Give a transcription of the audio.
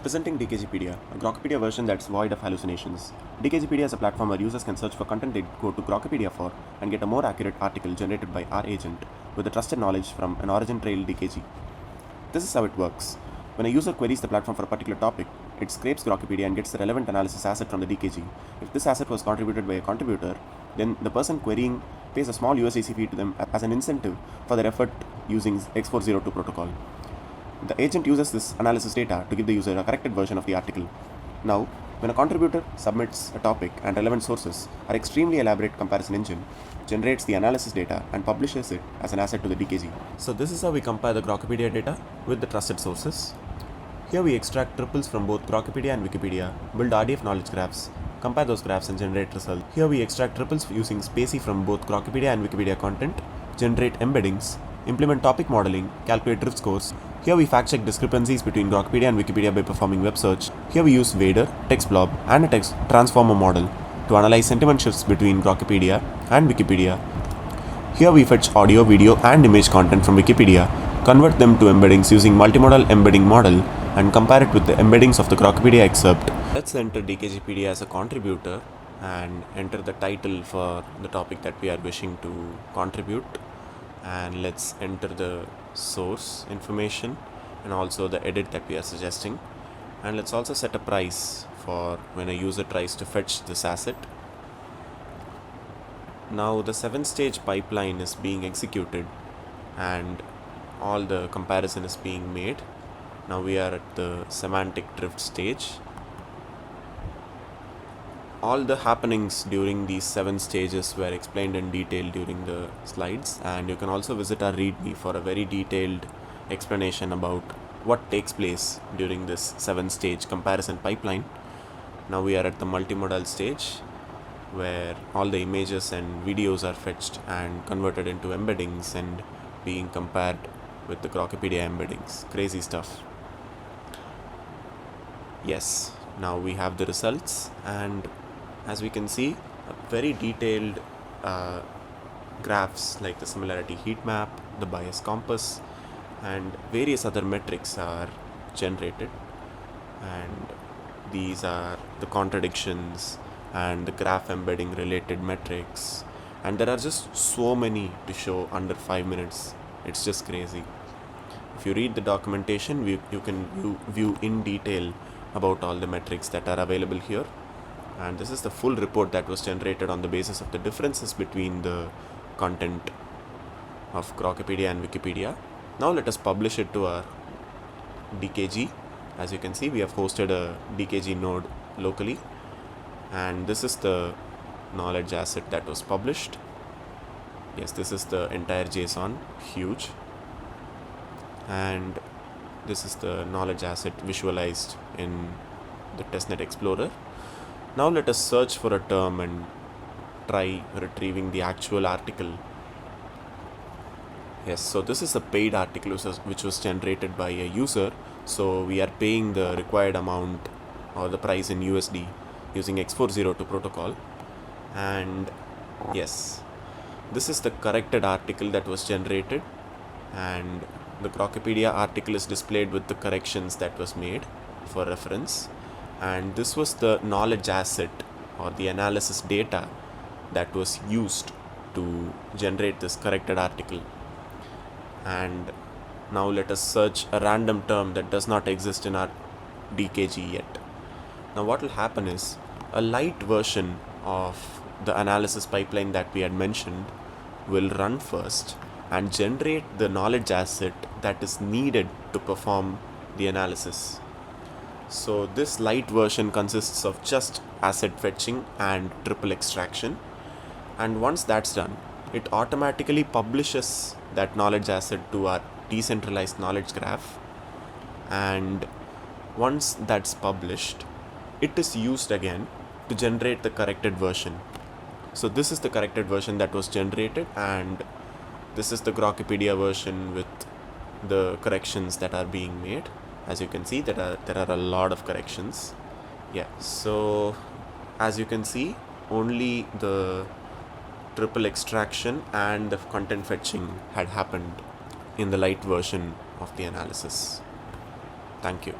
Presenting DKGPedia, a Grokpedia version that's void of hallucinations. DKGPedia is a platform where users can search for content they go to Grokpedia for and get a more accurate article generated by our agent with the trusted knowledge from an OriginTrail DKG. This is how it works. When a user queries the platform for a particular topic, it scrapes Grokpedia and gets the relevant analysis asset from the DKG. If this asset was contributed by a contributor, then the person querying pays a small USDC fee to them as an incentive for their effort using X402 protocol. The agent uses this analysis data to give the user a corrected version of the article. Now, when a contributor submits a topic and relevant sources, our extremely elaborate comparison engine generates the analysis data and publishes it as an asset to the DKG. So this is how we compare the Grokpedia data with the trusted sources. Here we extract triples from both Grokpedia and Wikipedia, build RDF knowledge graphs, compare those graphs and generate results. Here we extract triples using spaCy from both Grokpedia and Wikipedia content, generate embeddings, implement topic modeling, calculate drift scores. Here we fact check discrepancies between Grokpedia and Wikipedia by performing web search. Here we use Vader, text blob, and a text transformer model to analyze sentiment shifts between Grokpedia and Wikipedia. Here we fetch audio, video, and image content from Wikipedia, convert them to embeddings using multimodal embedding model, and compare it with the embeddings of the Grokpedia excerpt. Let's enter DKGPedia as a contributor and enter the title for the topic that we are wishing to contribute. And let's enter the source information and also the edit that we are suggesting, and let's also set a price for when a user tries to fetch this asset. Now the 7-stage pipeline is being executed and all the comparison is being made. Now we are at the semantic drift stage. All the happenings during these 7 stages were explained in detail during the slides, and you can also visit our README for a very detailed explanation about what takes place during this 7-stage comparison pipeline. Now we are at the multimodal stage where all the images and videos are fetched and converted into embeddings and being compared with the Grokpedia embeddings. Crazy stuff. Yes, now we have the results, and as we can see, a very detailed graphs like the similarity heat map, the bias compass, and various other metrics are generated, and these are the contradictions and the graph embedding related metrics, and there are just so many to show under 5 minutes. It's just crazy. If you read the documentation, you can view in detail about all the metrics that are available here. And this is the full report that was generated on the basis of the differences between the content of Grokpedia and Wikipedia. Now let us publish it to our DKG. As you can see, we have hosted a DKG node locally, and this is the knowledge asset that was published. Yes, this is the entire JSON, huge, and this is the knowledge asset visualized in the testnet explorer. Now let us search for a term and try retrieving the actual article. Yes, so this is a paid article which was generated by a user. So we are paying the required amount or the price in USD using X402 protocol. And yes, this is the corrected article that was generated, and the Grokpedia article is displayed with the corrections that was made for reference. And this was the knowledge asset or the analysis data that was used to generate this corrected article. And now let us search a random term that does not exist in our DKG yet. Now what will happen is a light version of the analysis pipeline that we had mentioned will run first and generate the knowledge asset that is needed to perform the analysis. So this light version consists of just asset fetching and triple extraction, and once that's done, it automatically publishes that knowledge asset to our decentralized knowledge graph, and once that's published, it is used again to generate the corrected version. So this is the corrected version that was generated, and this is the Grokpedia version with the corrections that are being made. As you can see, there are a lot of corrections. Yeah, so as you can see, only the triple extraction and the content fetching had happened in the light version of the analysis. Thank you.